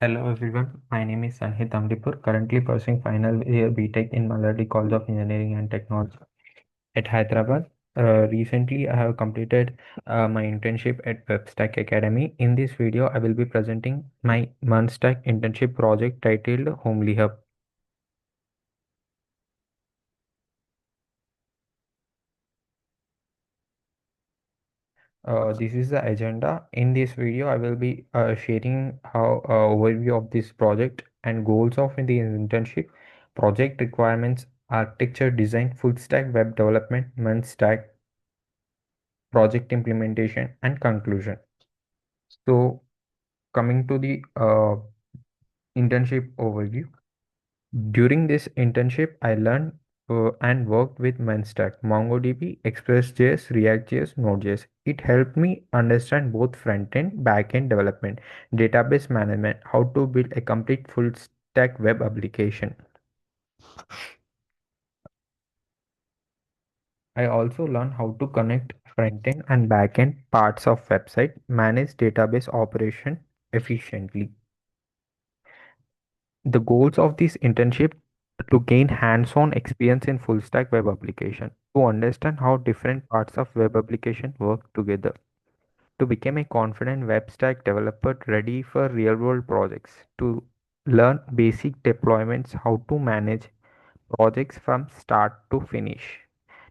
Hello everyone, my name is Sanhit Amripur, currently pursuing final year BTech in Maladi College of Engineering and Technology at Hyderabad. Recently, I have completed my internship at Webstack Academy. In this video, I will be presenting my MERN Stack Internship Project titled HomelyHub. This is the agenda. In this video, I will be sharing how overview of this project and goals of the internship, project requirements, architecture design, full stack web development, MERN stack, project implementation, and conclusion. So, coming to the internship overview. During this internship, I learned and worked with MERN MongoDB, ExpressJS, React.js, Node.js. It helped me understand both front-end, back-end development, database management, how to build a complete full-stack web application. I also learned how to connect front-end and back-end parts of website, manage database operation efficiently. The goals of this internship to gain hands-on experience in full stack web application, to understand how different parts of web application work together, to become a confident web stack developer ready for real-world projects, to learn basic deployments, how to manage projects from start to finish,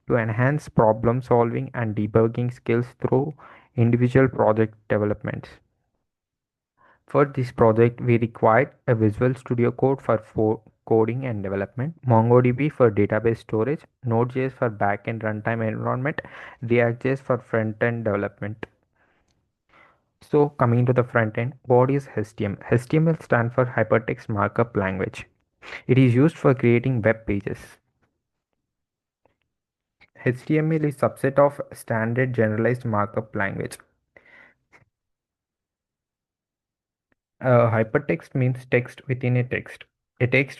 to enhance problem solving and debugging skills through individual project developments. For this project, we required a Visual Studio Code for coding and development, MongoDB for database storage, Node.js for backend runtime environment, React.js for front-end development. So coming to the front end, what is HTML? HTML stands for Hypertext Markup Language. It is used for creating web pages. HTML is subset of standard generalized markup language. Hypertext means text within a text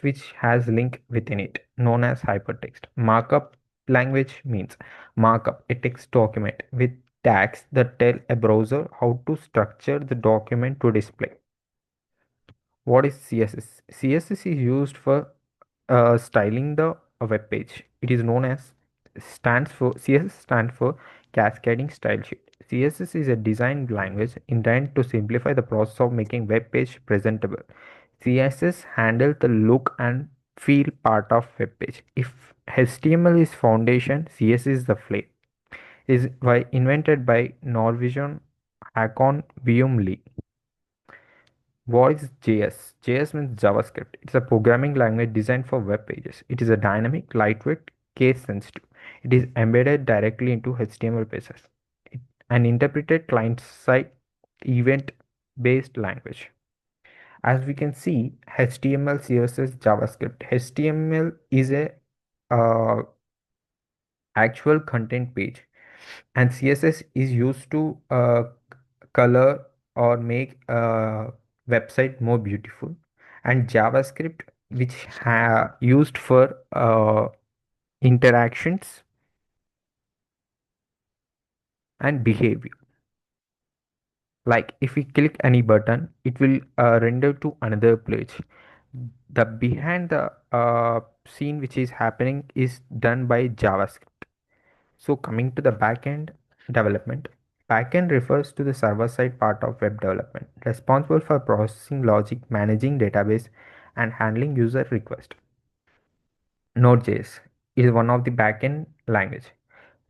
which has link within it, known as hypertext. Markup language means markup, a text document with tags that tell a browser how to structure the document to display. What is CSS? CSS is used for styling the web page. It is known as stands for CSS stands for Cascading Style Sheet. CSS is a design language intended to simplify the process of making web page presentable. CSS handles the look and feel part of web page. If HTML is foundation, CSS is the flame. Is by invented by Norwegian Hakon Vium Lee. What is JS? JS means JavaScript. It's a programming language designed for web pages. It is a dynamic, lightweight, case sensitive. It is embedded directly into HTML pages. An interpreted client side event based language. As we can see, HTML, CSS, JavaScript. HTML is a uh, actual content page, and CSS is used to color or make a website more beautiful, and JavaScript which used for interactions and behavior. Like if we click any button, it will render to another page. The behind the scene which is happening is done by JavaScript. So coming to the backend development, backend refers to the server-side part of web development, responsible for processing logic, managing database, and handling user requests. Node.js is one of the backend language.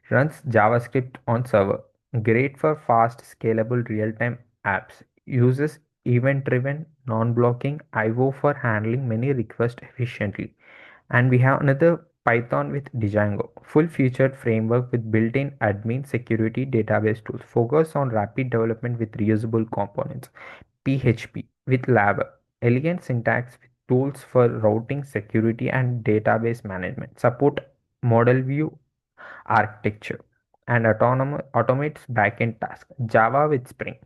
Runs JavaScript on server. Great for fast, scalable, real-time apps. Uses event-driven, non-blocking IO for handling many requests efficiently. And we have another Python with Django, full-featured framework with built-in admin security database tools. Focus on rapid development with reusable components. PHP with Lava, elegant syntax with tools for routing, security, and database management. Support model view architecture and automates backend tasks. Java with Spring.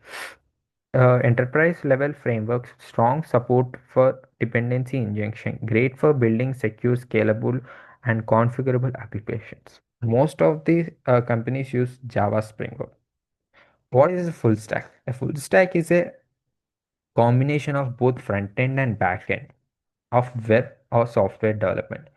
Enterprise level frameworks, strong support for dependency injection, great for building secure, scalable, and configurable applications. Most of the companies use Java Spring Boot. What is a full stack? A full stack is a combination of both front-end and back-end of web or software development.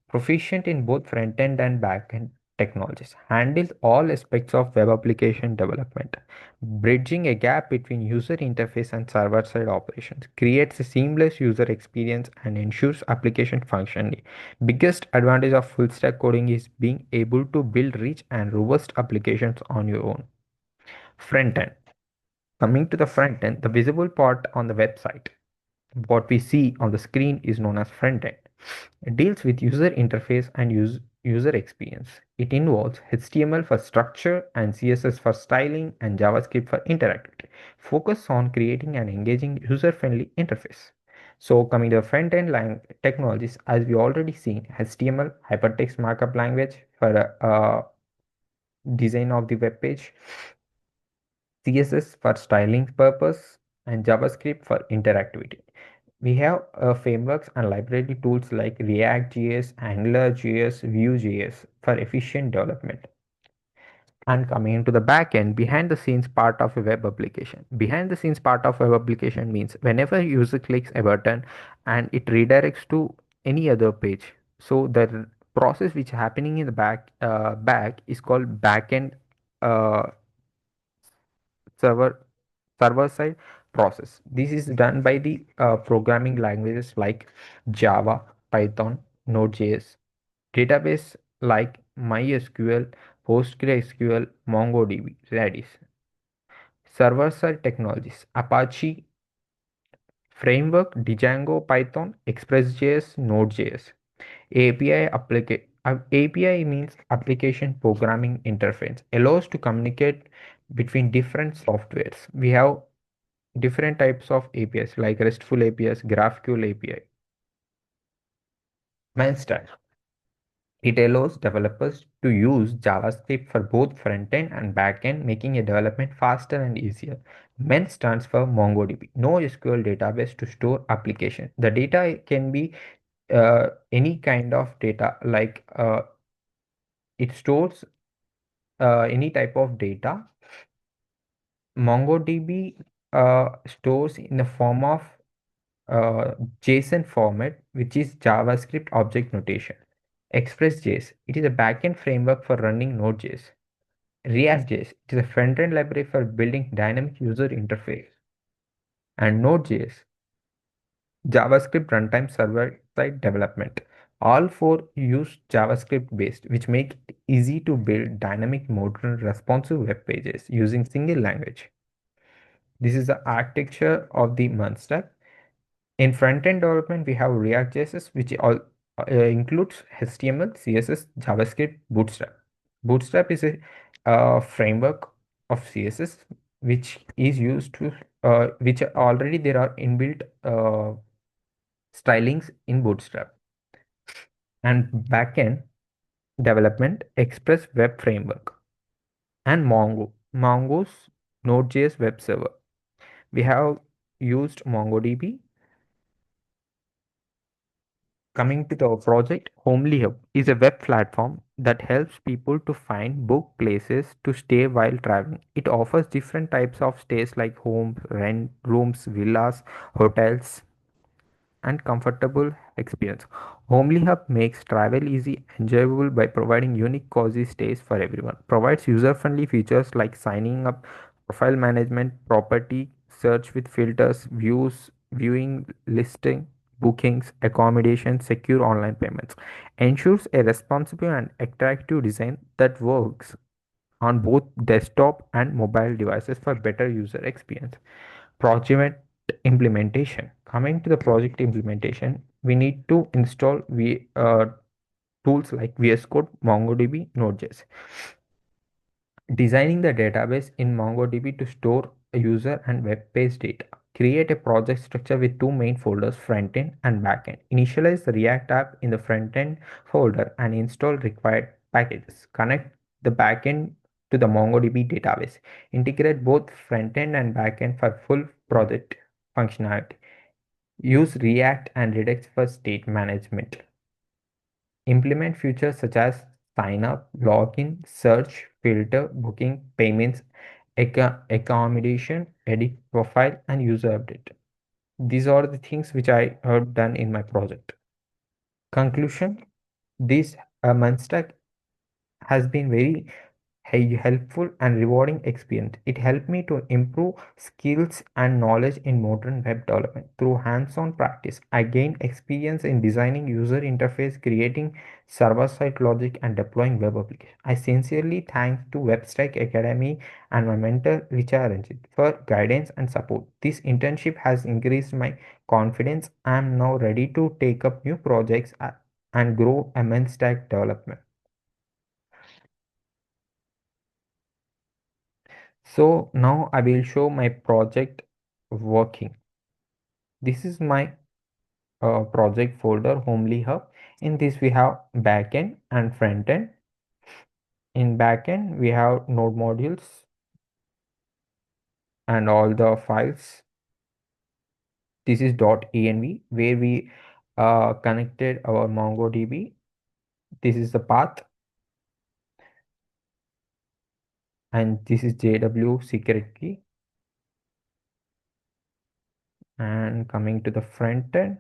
Proficient in both front-end and back-end technologies, handles all aspects of web application development, bridging a gap between user interface and server-side operations, creates a seamless user experience and ensures application functionality. Biggest advantage of full stack coding is being able to build rich and robust applications on your own. Front end. Coming to the front end, the visible part on the website. What we see on the screen is known as front end. It deals with user interface and user experience. It involves HTML for structure and CSS for styling and JavaScript for interactivity. Focus on creating an engaging user-friendly interface. So coming to the front-end technologies, as we already seen, HTML, hypertext markup language for design of the web page, CSS for styling purpose, and JavaScript for interactivity. We have frameworks and library tools like React.js, AngularJS, Vue.js for efficient development. And coming into the backend, behind the scenes part of a web application. Behind the scenes part of a web application means whenever a user clicks a button and it redirects to any other page. So the process which is happening in the back is called backend uh, server server side process. This is done by the programming languages like Java, Python, Node.js, database like MySQL, PostgreSQL, MongoDB, Redis, server side technologies, Apache framework, Django, Python, ExpressJS, Node.js, API means application programming interface, allows to communicate between different softwares. We have different types of APIs like RESTful APIs, GraphQL API. MERN Stack. It allows developers to use JavaScript for both front-end and back-end, making a development faster and easier. MERN stands for MongoDB, NoSQL database to store application. The data can be any kind of data, like it stores any type of data. MongoDB stores in the form of JSON format, which is JavaScript object notation. ExpressJS, it is a backend framework for running Node.js. React.js, it is a front-end library for building dynamic user interface. And Node.js, JavaScript runtime server-side development. All four use JavaScript based, which make it easy to build dynamic, modern, responsive web pages using single language. This is the architecture of the MERN stack. In front-end development, we have React.js, which all includes HTML, CSS, JavaScript, Bootstrap. Bootstrap is a framework of CSS which is used to which already there are inbuilt stylings in Bootstrap. And backend development, Express Web Framework, and Mongo's Node.js web server. We have used MongoDB. Coming to the project, HomelyHub is a web platform that helps people to find book places to stay while traveling. It offers different types of stays like homes, rent, rooms, villas, hotels, and comfortable experience. HomelyHub makes travel easy, enjoyable by providing unique cozy stays for everyone. Provides user-friendly features like signing up, profile management, property search with filters, viewing, listing, bookings, accommodation, secure online payments. Ensures a responsive and attractive design that works on both desktop and mobile devices for better user experience. Project implementation. Coming to the project implementation, we need to install tools like VS Code, MongoDB, Node.js. Designing the database in MongoDB to store user and web page data. Create a project structure with two main folders, frontend and backend. Initialize the React app in the frontend folder and install required packages. Connect the backend to the MongoDB database. Integrate both frontend and backend for full project functionality. Use React and Redux for state management. Implement features such as sign up, login, search, filter, booking, payments, accommodation, edit profile, and user update. These are the things which I have done in my project. Conclusion, this MERN Stack has been very helpful and rewarding experience. It helped me to improve skills and knowledge in modern web development. Through hands-on practice, I gained experience in designing user interface, creating server-side logic, and deploying web applications. I sincerely thank to Webstack Academy and my mentor Richard Ranjit for guidance and support. This internship has increased my confidence. I am now ready to take up new projects and grow MERN Stack development. So now I will show my project working. This is my project folder, HomelyHub. In this we have backend and frontend. In backend we have node modules and all the files. This is .env where we connected our MongoDB. This is the path, and this is JW secret key. And coming to the front end,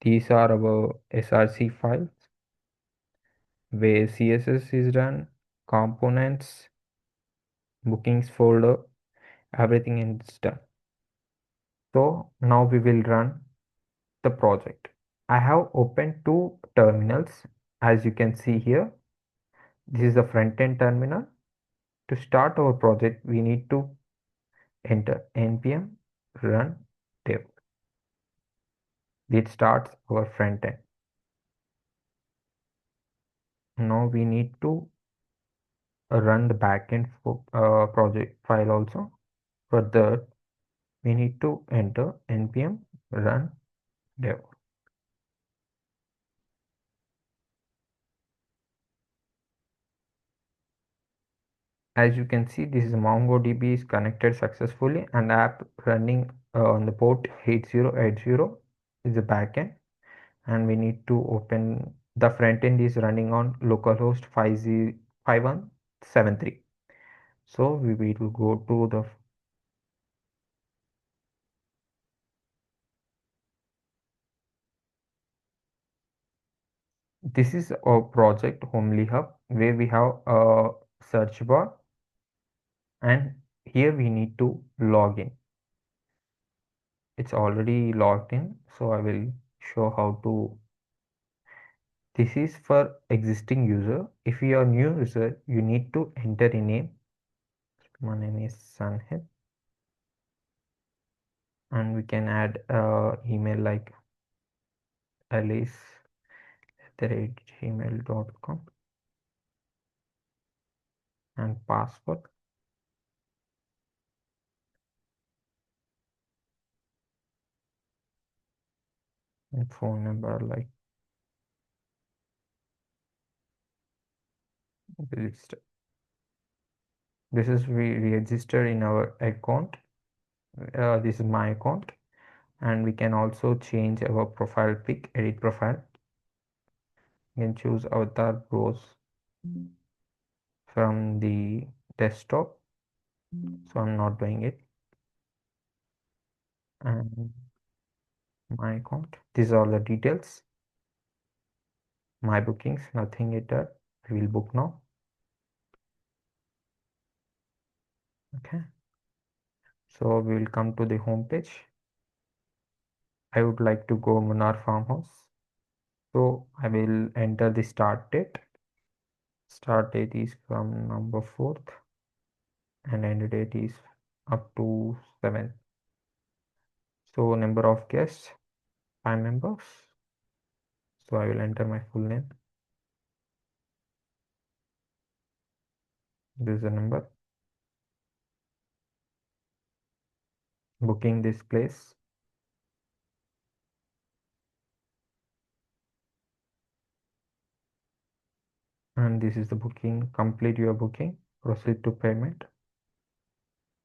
these are our src files where CSS is done, components, bookings folder, everything is done. So now we will run the project. I have opened two terminals as you can see here. This is the front end terminal. To start our project, we need to enter npm run dev. It starts our front end. Now we need to run the backend project file also. For that, we need to enter npm run dev. As you can see, this is MongoDB is connected successfully and app running on the port 8080 is the backend, and we need to open the front end is running on localhost 5173. So we will go to the this is our project HomelyHub where we have a search bar, and here we need to log in. It's already logged in, so I will show how to. This is for existing user. If you are new user, you need to enter a name. My name is Sanhit, and we can add email like alice@gmail.com and password and phone number like register. This is we register in our account. This is my account, and we can also change our profile pic, edit profile. You can choose avatar browse from the desktop, so I'm not doing it. And my account, these are the details. My bookings, nothing it I will book now. Okay, so we will come to the home page. I would like to go Munnar farmhouse, so I will enter the start date. Start date is from number 4th and end date is up to 7th. So number of guests, 5 members. So I will enter my full name. This is the number. Booking this place. And this is the booking. Complete your booking. Proceed to payment.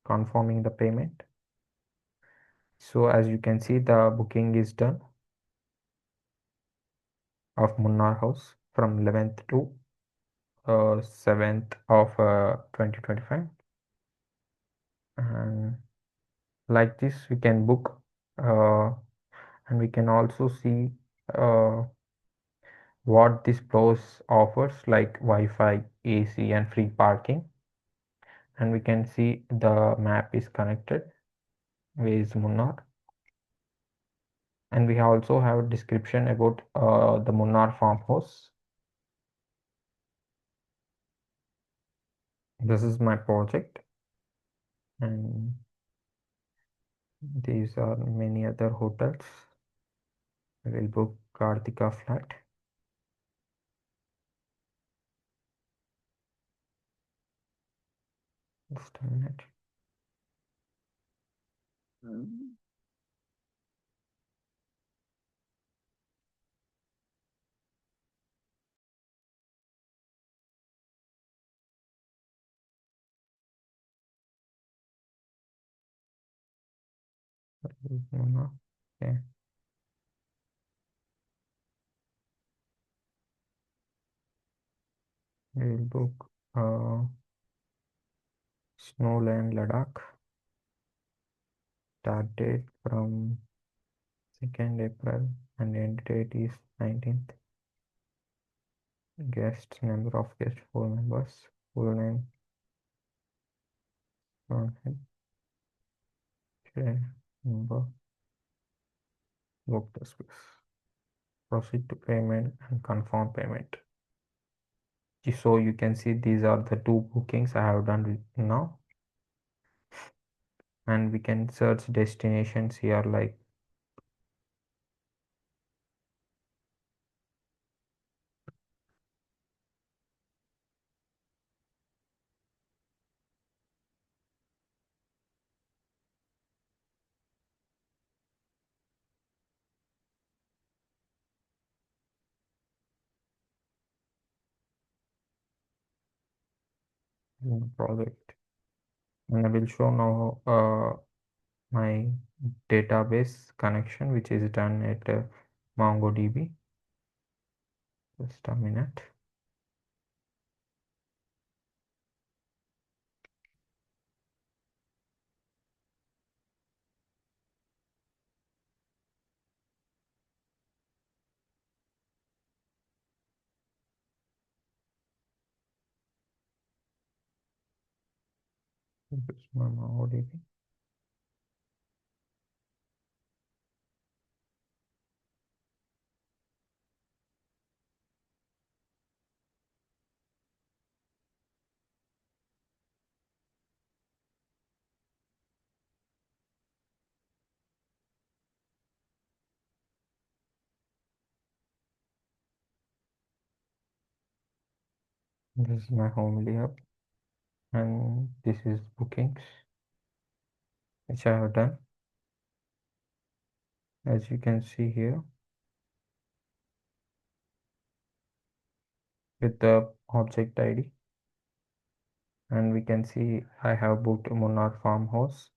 Confirming the payment. So as you can see, the booking is done of Munnar House from 11th to 7th of 2025. And like this, we can book uh, and we can also see uh, what this place offers like Wi-Fi, AC, and free parking. And we can see the map is connected. Where is Munnar? And we also have a description about the Munnar farmhouse. This is my project, and these are many other hotels. I will book Kartika flat. Just a minute. Munnar. Okay. We will book Snowland Ladakh. Start date from 2nd April and end date is 19th. Guests, number of guests, 4 members. Full name, contact, share, number, book the space. Proceed to payment and confirm payment. So you can see these are the two bookings I have done now. And we can search destinations here like project. And I will show now my database connection which is done at MongoDB. Just a minute. This is my MongoDB. This is my HomelyHub, and this is bookings which I have done. As you can see here with the object ID, and we can see I have booked Munnar farmhouse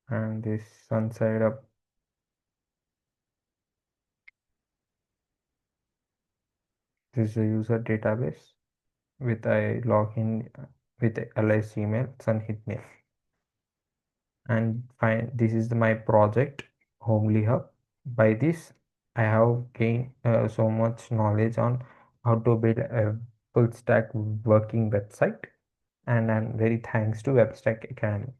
and this Sunside Up. This is a user database with a login with LS email, Sunhit mail. And fine, this is my project, HomelyHub. By this, I have gained so much knowledge on how to build a full stack working website. And I'm very thanks to Webstack Academy.